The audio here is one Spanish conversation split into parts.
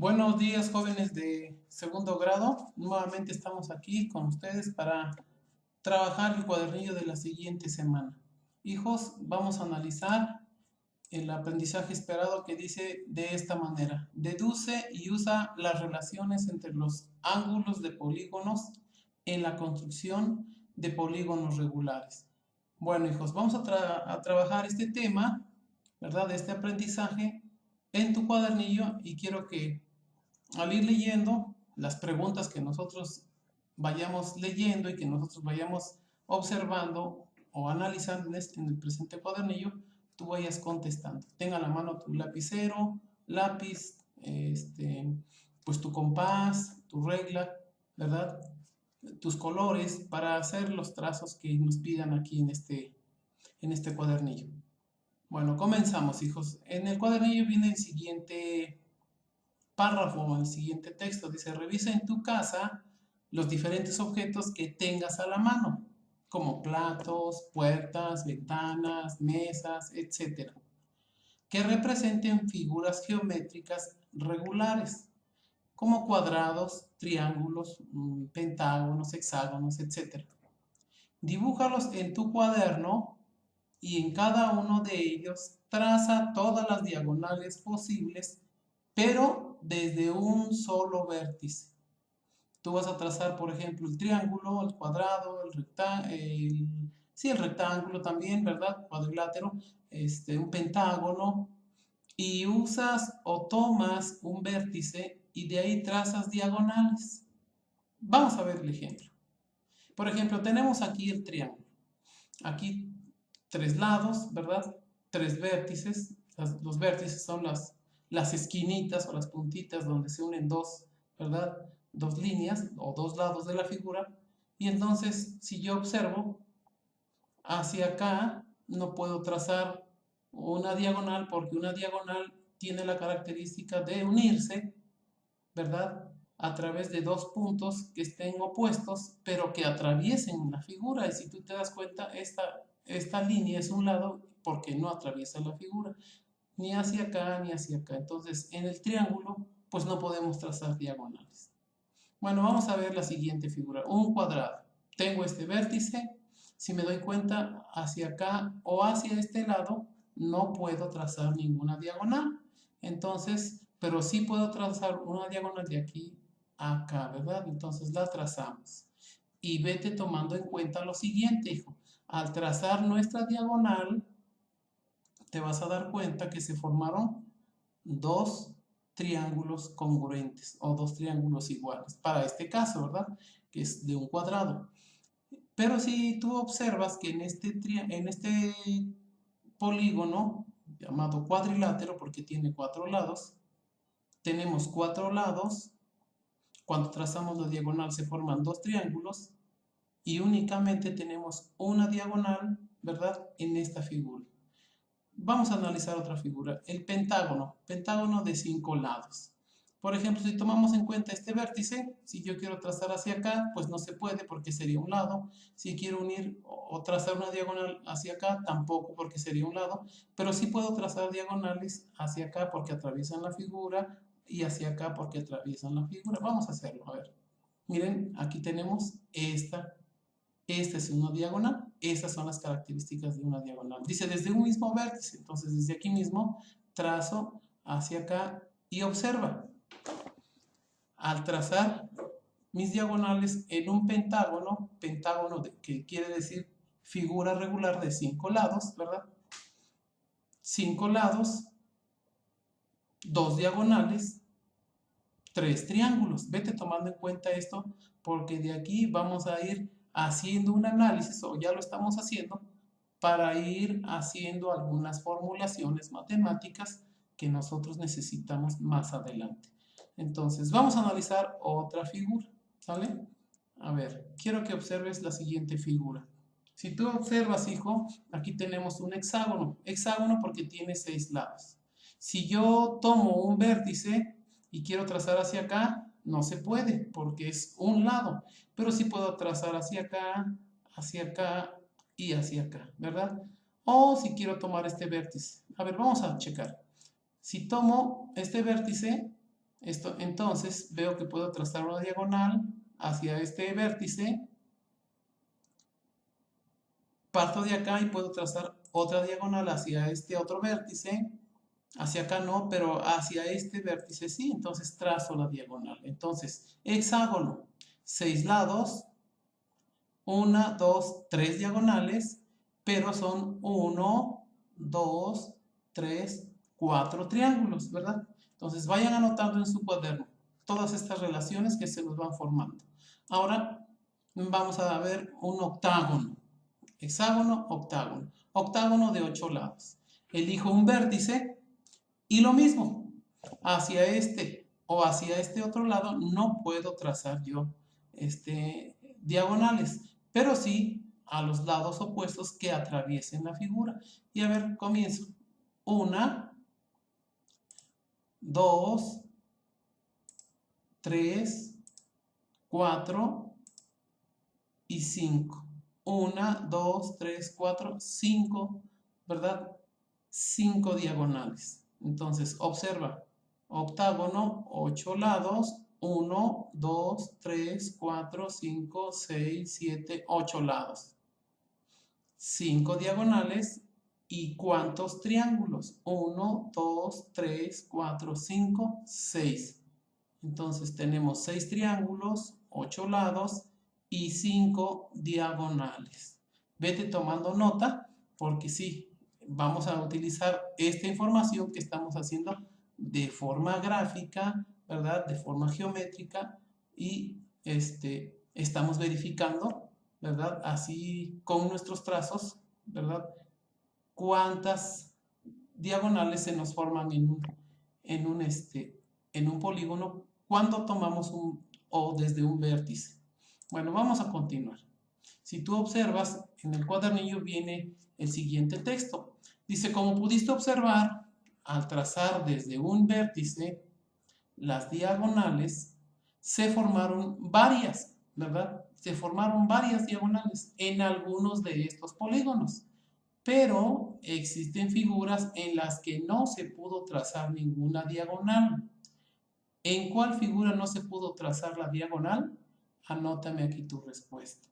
Buenos días, jóvenes de segundo grado. Nuevamente estamos aquí con ustedes para trabajar el cuadernillo de la siguiente semana. Hijos, vamos a analizar el aprendizaje esperado que dice de esta manera. Deduce y usa las relaciones entre los ángulos de polígonos en la construcción de polígonos regulares. Bueno, hijos, vamos a trabajar este tema, ¿verdad? De este aprendizaje en tu cuadernillo y quiero que al ir leyendo las preguntas que nosotros vayamos leyendo y que nosotros vayamos observando o analizando en el presente cuadernillo, tú vayas contestando. Tenga a la mano tu lapicero, lápiz, pues tu compás, tu regla, ¿verdad? Tus colores para hacer los trazos que nos pidan aquí en este cuadernillo. Bueno, comenzamos, hijos. En el cuadernillo viene el siguiente párrafo en el siguiente texto. Dice, revisa en tu casa los diferentes objetos que tengas a la mano, como platos, puertas, ventanas, mesas, etcétera, que representen figuras geométricas regulares, como cuadrados, triángulos, pentágonos, hexágonos, etcétera. Dibújalos en tu cuaderno y en cada uno de ellos traza todas las diagonales posibles, pero desde un solo vértice. Tú vas a trazar, por ejemplo, el triángulo, el cuadrado, el rectángulo también, ¿verdad? Cuadrilátero, un pentágono, y usas o tomas un vértice y de ahí trazas diagonales. Vamos a ver el ejemplo. Por ejemplo, tenemos aquí el triángulo. Aquí tres lados, ¿verdad? Tres vértices. Los vértices son las esquinitas o las puntitas donde se unen dos, ¿verdad? Dos líneas o dos lados de la figura. Y entonces, si yo observo hacia acá, no puedo trazar una diagonal porque una diagonal tiene la característica de unirse, ¿verdad? A través de dos puntos que estén opuestos, pero que atraviesen una figura. Y si tú te das cuenta, esta línea es un lado porque no atraviesa la figura, ni hacia acá ni hacia acá. Entonces, en el triángulo, pues no podemos trazar diagonales. Bueno, vamos a ver la siguiente figura, un cuadrado. Tengo este vértice, si me doy cuenta, hacia acá o hacia este lado, no puedo trazar ninguna diagonal. Entonces, pero sí puedo trazar una diagonal de aquí a acá, ¿verdad? Entonces la trazamos. Y vete tomando en cuenta lo siguiente, hijo. Al trazar nuestra diagonal, te vas a dar cuenta que se formaron dos triángulos congruentes o dos triángulos iguales. Para este caso, ¿verdad? Que es de un cuadrado. Pero si tú observas que en este polígono, llamado cuadrilátero, porque tiene cuatro lados, tenemos cuatro lados. Cuando trazamos la diagonal se forman dos triángulos y únicamente tenemos una diagonal, ¿verdad? En esta figura. Vamos a analizar otra figura, el pentágono de 5 lados. Por ejemplo, si tomamos en cuenta este vértice, si yo quiero trazar hacia acá, pues no se puede porque sería un lado. Si quiero unir o trazar una diagonal hacia acá, tampoco porque sería un lado. Pero sí puedo trazar diagonales hacia acá porque atraviesan la figura y hacia acá porque atraviesan la figura. Vamos a hacerlo, a ver. Miren, aquí tenemos esta es una diagonal. Esas son las características de una diagonal. Dice desde un mismo vértice. Entonces desde aquí mismo trazo hacia acá y observa. Al trazar mis diagonales en un pentágono, que quiere decir figura regular de 5 lados, ¿verdad? 5 lados, 2 diagonales, 3 triángulos. Vete tomando en cuenta esto porque de aquí vamos a ir haciendo un análisis, o ya lo estamos haciendo, para ir haciendo algunas formulaciones matemáticas que nosotros necesitamos más adelante. Entonces, vamos a analizar otra figura, ¿sale? A ver, quiero que observes la siguiente figura. Si tú observas, hijo, aquí tenemos un hexágono porque tiene 6 lados. Si yo tomo un vértice y quiero trazar hacia acá, no se puede porque es un lado, pero sí puedo trazar hacia acá y hacia acá, ¿verdad? O si quiero tomar este vértice. A ver, vamos a checar. Si tomo este vértice, Entonces veo que puedo trazar una diagonal hacia este vértice. Parto de acá y puedo trazar otra diagonal hacia este otro vértice. Hacia acá no, pero hacia este vértice sí. Entonces trazo la diagonal. Entonces, hexágono, 6 lados, 1, 2, 3 diagonales, pero son 1, 2, 3, 4 triángulos, ¿verdad? Entonces vayan anotando en su cuaderno todas estas relaciones que se nos van formando. Ahora vamos a ver un octágono. Hexágono, octágono. Octágono de 8 lados. Elijo un vértice y lo mismo, hacia este o hacia este otro lado no puedo trazar yo diagonales, pero sí a los lados opuestos que atraviesen la figura. Y a ver, comienzo. 1, 2, 3, 4 y 5. 1, 2, 3, 4, 5, ¿verdad? 5 diagonales. Entonces, observa, octágono, 8 lados, 1, 2, 3, 4, 5, 6, 7, 8 lados. 5 diagonales y ¿cuántos triángulos? 1, 2, 3, 4, 5, 6. Entonces tenemos 6 triángulos, 8 lados y 5 diagonales. Vete tomando nota porque sí, vamos a utilizar esta información que estamos haciendo de forma gráfica, ¿verdad? De forma geométrica y estamos verificando, ¿verdad? Así con nuestros trazos, ¿verdad? Cuántas diagonales se nos forman en un polígono cuando tomamos o desde un vértice. Bueno, vamos a continuar. Si tú observas, en el cuadernillo viene el siguiente texto. Dice, como pudiste observar, al trazar desde un vértice las diagonales, se formaron varias, ¿verdad? Se formaron varias diagonales en algunos de estos polígonos. Pero existen figuras en las que no se pudo trazar ninguna diagonal. ¿En cuál figura no se pudo trazar la diagonal? Anótame aquí tu respuesta.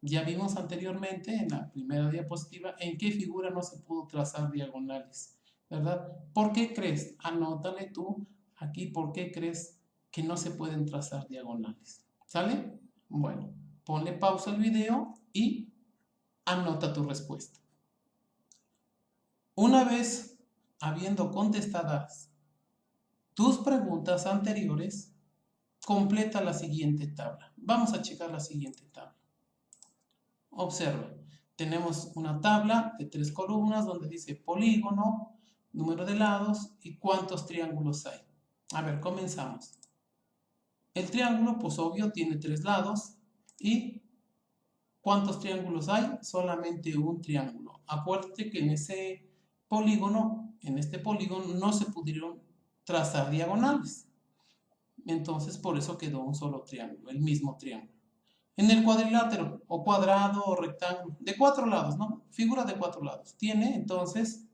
Ya vimos anteriormente en la primera diapositiva en qué figura no se pudo trazar diagonales, ¿verdad? ¿Por qué crees? Anótale tú aquí por qué crees que no se pueden trazar diagonales. ¿Sale? Bueno, ponle pausa al video y anota tu respuesta. Una vez habiendo contestadas tus preguntas anteriores, completa la siguiente tabla. Vamos a checar la siguiente tabla. Observa, tenemos una tabla de 3 columnas donde dice polígono, número de lados y cuántos triángulos hay. A ver, comenzamos. El triángulo, pues obvio, tiene 3 lados y ¿cuántos triángulos hay? Solamente un triángulo. Acuérdate que en este polígono no se pudieron trazar diagonales. Entonces, por eso quedó un solo triángulo, el mismo triángulo. En el cuadrilátero, o cuadrado, o rectángulo, de 4 lados, ¿no? Figura de 4 lados. Tiene, entonces,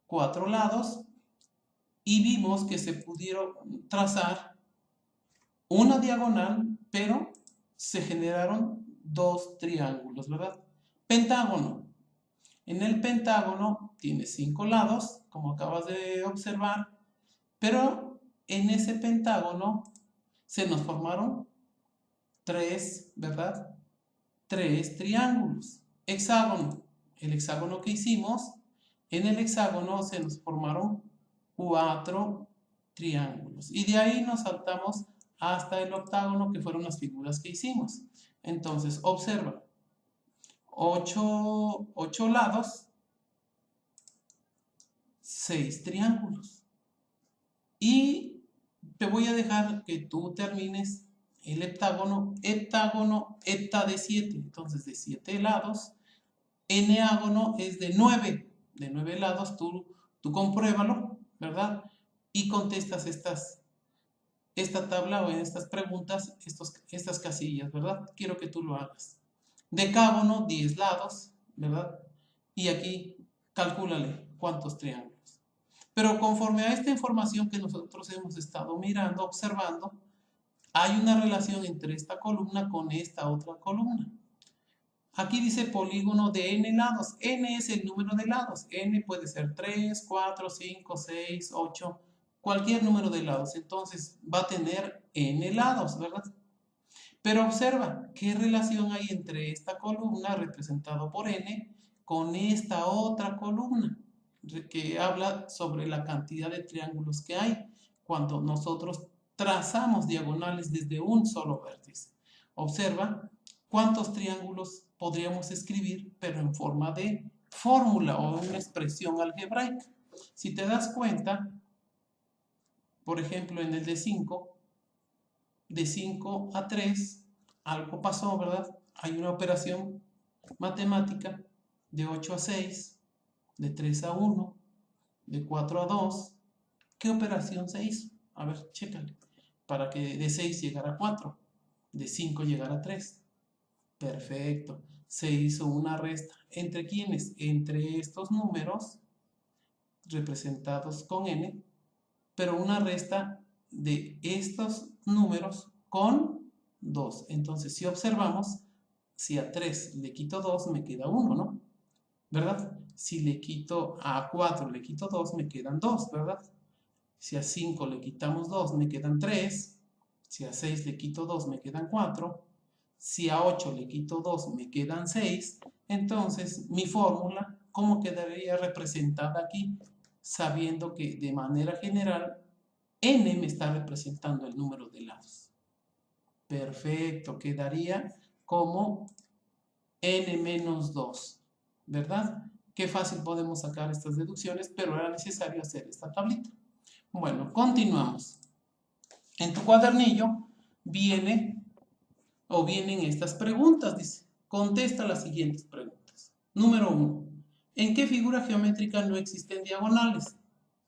4 lados y vimos que se pudieron trazar una diagonal, pero se generaron 2 triángulos, ¿verdad? Pentágono. En el pentágono tiene 5 lados, como acabas de observar, pero en ese pentágono se nos formaron 3, ¿verdad? 3 triángulos. Hexágono. El hexágono que hicimos, en el hexágono se nos formaron 4 triángulos. Y de ahí nos saltamos hasta el octágono, que fueron las figuras que hicimos. Entonces, observa. 8 lados, 6 triángulos. Y te voy a dejar que tú termines el heptágono, hepta de 7, entonces de 7 lados, eneágono es de 9 lados, tú compruébalo, ¿verdad? Y contestas esta tabla o en estas preguntas, estas casillas, ¿verdad? Quiero que tú lo hagas. Decágono, 10 lados, ¿verdad? Y aquí calcúlale cuántos triángulos. Pero conforme a esta información que nosotros hemos estado mirando, observando, hay una relación entre esta columna con esta otra columna. Aquí dice polígono de n lados. N es el número de lados. N puede ser 3, 4, 5, 6, 8, cualquier número de lados. Entonces va a tener n lados, ¿verdad? Pero observa, ¿qué relación hay entre esta columna representada por n con esta otra columna? Que habla sobre la cantidad de triángulos que hay cuando nosotros trazamos diagonales desde un solo vértice. Observa cuántos triángulos podríamos escribir, pero en forma de fórmula o una expresión algebraica. Si te das cuenta, por ejemplo, en el de 5 a 3, algo pasó, ¿verdad? Hay una operación matemática de 8 a 6, de 3 a 1, de 4 a 2. ¿Qué operación se hizo? A ver, chécale. Para que de 6 llegara a 4, de 5 llegara a 3. Perfecto. Se hizo una resta. ¿Entre quiénes? Entre estos números representados con n, pero una resta de estos números con 2. Entonces, si observamos, si a 3 le quito 2, me queda 1, ¿no? ¿Verdad? Si le quito a 4, le quito 2, me quedan 2, ¿verdad? Si a 5 le quitamos 2, me quedan 3. Si a 6 le quito 2, me quedan 4. Si a 8 le quito 2, me quedan 6. Entonces, mi fórmula, ¿cómo quedaría representada aquí? Sabiendo que de manera general, n me está representando el número de lados. Perfecto, quedaría como n menos 2, ¿verdad? Qué fácil podemos sacar estas deducciones, pero era necesario hacer esta tablita. Bueno, continuamos. En tu cuadernillo vienen estas preguntas, dice. Contesta las siguientes preguntas. Número 1. ¿En qué figura geométrica no existen diagonales?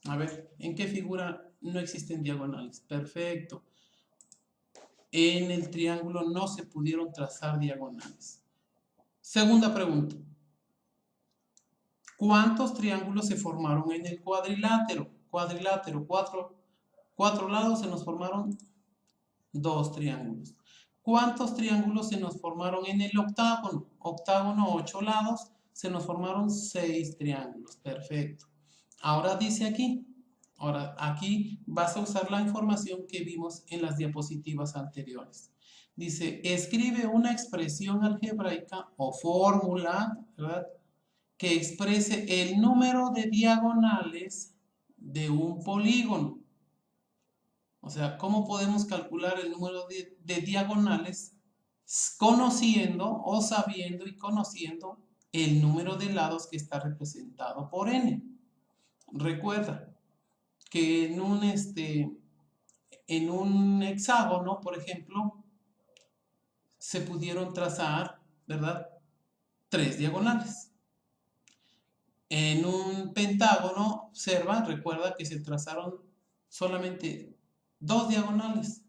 A ver, ¿en qué figura no existen diagonales? Perfecto. En el triángulo no se pudieron trazar diagonales. Segunda pregunta. ¿Cuántos triángulos se formaron en el cuadrilátero? Cuadrilátero, cuatro lados, se nos formaron 2 triángulos. ¿Cuántos triángulos se nos formaron en el octágono? Octágono, 8 lados, se nos formaron 6 triángulos. Perfecto. Ahora dice aquí, ahora aquí vas a usar la información que vimos en las diapositivas anteriores. Dice, escribe una expresión algebraica o fórmula, ¿verdad?, que exprese el número de diagonales de un polígono. O sea, ¿cómo podemos calcular el número de diagonales conociendo o sabiendo y conociendo el número de lados que está representado por n? Recuerda que en un hexágono, por ejemplo, se pudieron trazar, ¿verdad?, 3 diagonales. En un pentágono, observa, recuerda que se trazaron solamente 2 diagonales.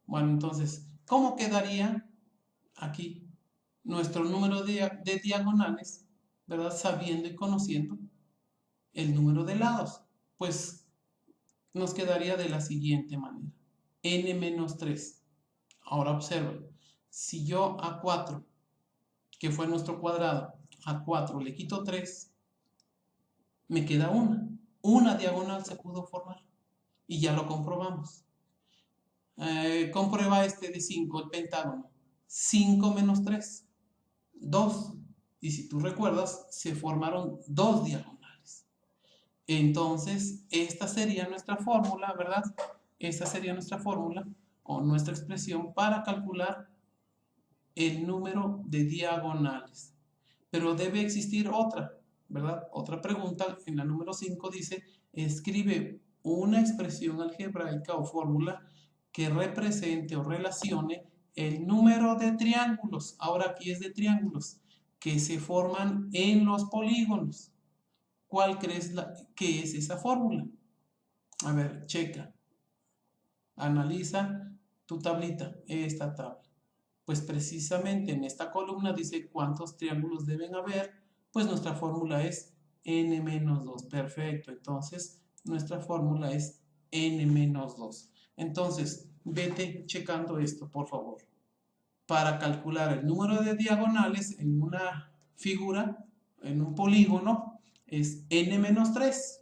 Bueno, entonces, ¿cómo quedaría aquí nuestro número de diagonales, ¿verdad?, sabiendo y conociendo el número de lados? Pues nos quedaría de la siguiente manera. n menos 3. Ahora observa, si yo a 4, que fue nuestro cuadrado, a 4 le quito 3, me queda una. Una diagonal se pudo formar y ya lo comprobamos. Comprueba este de 5, el pentágono. 5 menos 3, 2. Y si tú recuerdas, se formaron 2 diagonales. Entonces, esta sería nuestra fórmula, ¿verdad? Esta sería nuestra fórmula o nuestra expresión para calcular el número de diagonales. Pero debe existir otra, ¿verdad? Otra pregunta en la número 5 dice, escribe una expresión algebraica o fórmula que represente o relacione el número de triángulos, ahora aquí es de triángulos, que se forman en los polígonos. ¿Cuál crees que es esa fórmula? A ver, checa. Analiza tu tablita, esta tabla. Pues precisamente en esta columna dice cuántos triángulos deben haber, pues nuestra fórmula es n menos 2. Perfecto, entonces nuestra fórmula es n menos 2. Entonces, vete checando esto, por favor. Para calcular el número de diagonales en una figura, en un polígono, es n menos 3.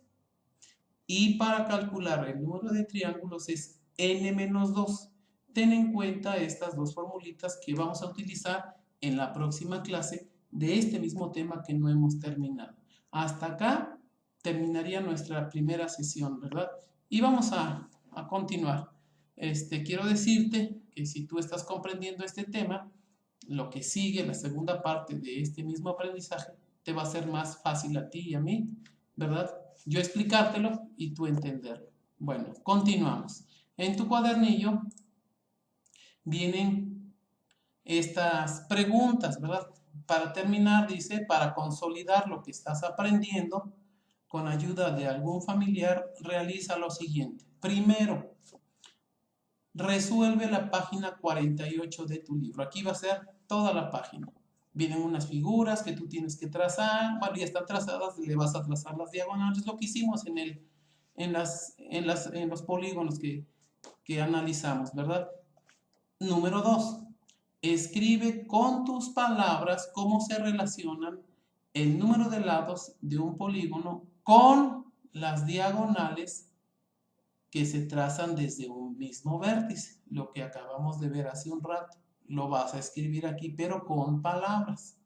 Y para calcular el número de triángulos es n menos 2. Ten en cuenta estas dos formulitas que vamos a utilizar en la próxima clase de este mismo tema que no hemos terminado. Hasta acá terminaría nuestra primera sesión, ¿verdad? Y vamos a continuar. Quiero decirte que si tú estás comprendiendo este tema, lo que sigue, la segunda parte de este mismo aprendizaje, te va a ser más fácil a ti y a mí, ¿verdad? Yo explicártelo y tú entenderlo. Bueno, continuamos. En tu cuadernillo vienen estas preguntas, ¿verdad? Para terminar, dice, para consolidar lo que estás aprendiendo, con ayuda de algún familiar, realiza lo siguiente. Primero, resuelve la página 48 de tu libro. Aquí va a ser toda la página. Vienen unas figuras que tú tienes que trazar. Bueno, ya están trazadas, le vas a trazar las diagonales. Lo que hicimos en los polígonos que analizamos, ¿verdad? Número 2. Escribe con tus palabras cómo se relacionan el número de lados de un polígono con las diagonales que se trazan desde un mismo vértice, lo que acabamos de ver hace un rato. Lo vas a escribir aquí, pero con palabras.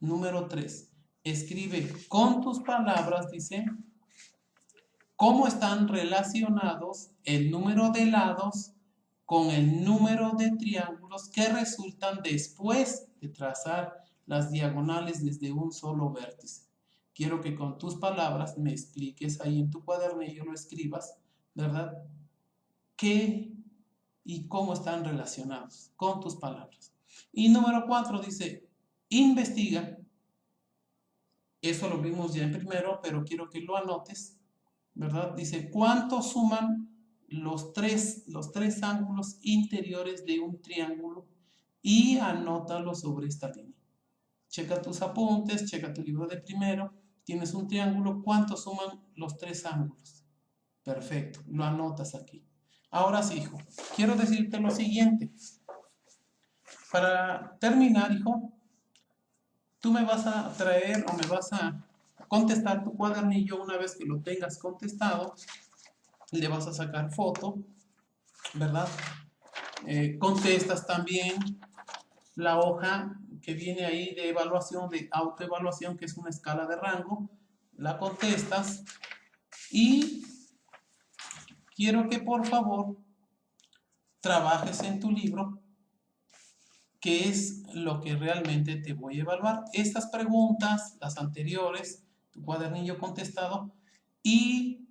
Número 3. Escribe con tus palabras, dice, cómo están relacionados el número de lados con el número de triángulos que resultan después de trazar las diagonales desde un solo vértice. Quiero que con tus palabras me expliques ahí en tu cuadernillo, lo escribas, ¿verdad? ¿Qué y cómo están relacionados con tus palabras? Y número 4 dice, investiga. Eso lo vimos ya en primero, pero quiero que lo anotes, ¿verdad? Dice, ¿cuánto suman los tres ángulos interiores de un triángulo? Y anótalo sobre esta línea. Checa tus apuntes, checa tu libro de primero. Tienes un triángulo, ¿cuánto suman los tres ángulos? Perfecto, lo anotas aquí. Ahora sí, hijo, quiero decirte lo siguiente. Para terminar, hijo, tú me vas a traer o me vas a contestar tu cuadernillo una vez que lo tengas contestado. Le vas a sacar foto, ¿verdad? Contestas también la hoja que viene ahí de evaluación, de autoevaluación, que es una escala de rango. La contestas y quiero que por favor trabajes en tu libro, que es lo que realmente te voy a evaluar. Estas preguntas, las anteriores, tu cuadernillo contestado y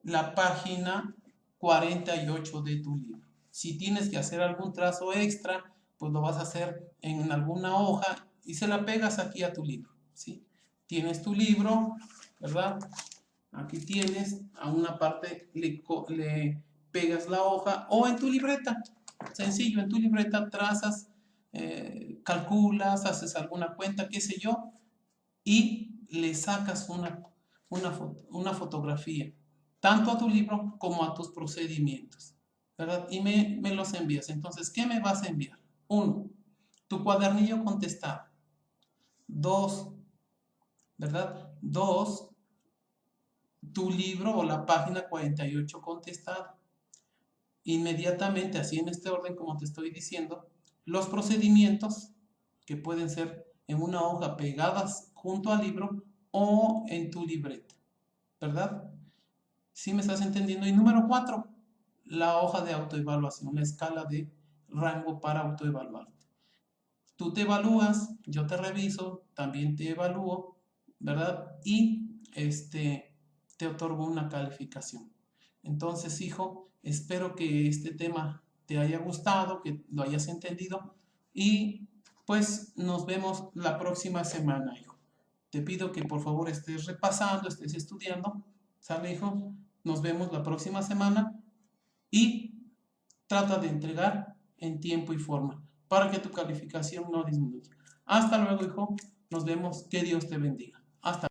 la página 48 de tu libro. Si tienes que hacer algún trazo extra, pues lo vas a hacer en alguna hoja y se la pegas aquí a tu libro, ¿sí? Tienes tu libro, ¿verdad? Aquí tienes, a una parte le pegas la hoja o en tu libreta. Sencillo, en tu libreta trazas, calculas, haces alguna cuenta, qué sé yo, y le sacas una fotografía, tanto a tu libro como a tus procedimientos, ¿verdad? Y me los envías. Entonces, ¿qué me vas a enviar? 1. Tu cuadernillo contestado. 2. ¿Verdad? 2. Tu libro o la página 48 contestada. Inmediatamente, así en este orden como te estoy diciendo, los procedimientos que pueden ser en una hoja pegadas junto al libro o en tu libreta, ¿verdad? ¿Sí me estás entendiendo? Y número 4, la hoja de autoevaluación, la escala de rango para autoevaluarte. Tú te evalúas, yo te reviso, también te evalúo, ¿verdad? Y te otorgo una calificación. Entonces, hijo, espero que este tema te haya gustado, que lo hayas entendido y pues nos vemos la próxima semana, hijo. Te pido que por favor estés repasando, estés estudiando. ¿Sale, hijo? Nos vemos la próxima semana y trata de entregar en tiempo y forma para que tu calificación no disminuya. Hasta luego, hijo. Nos vemos. Que Dios te bendiga. Hasta luego.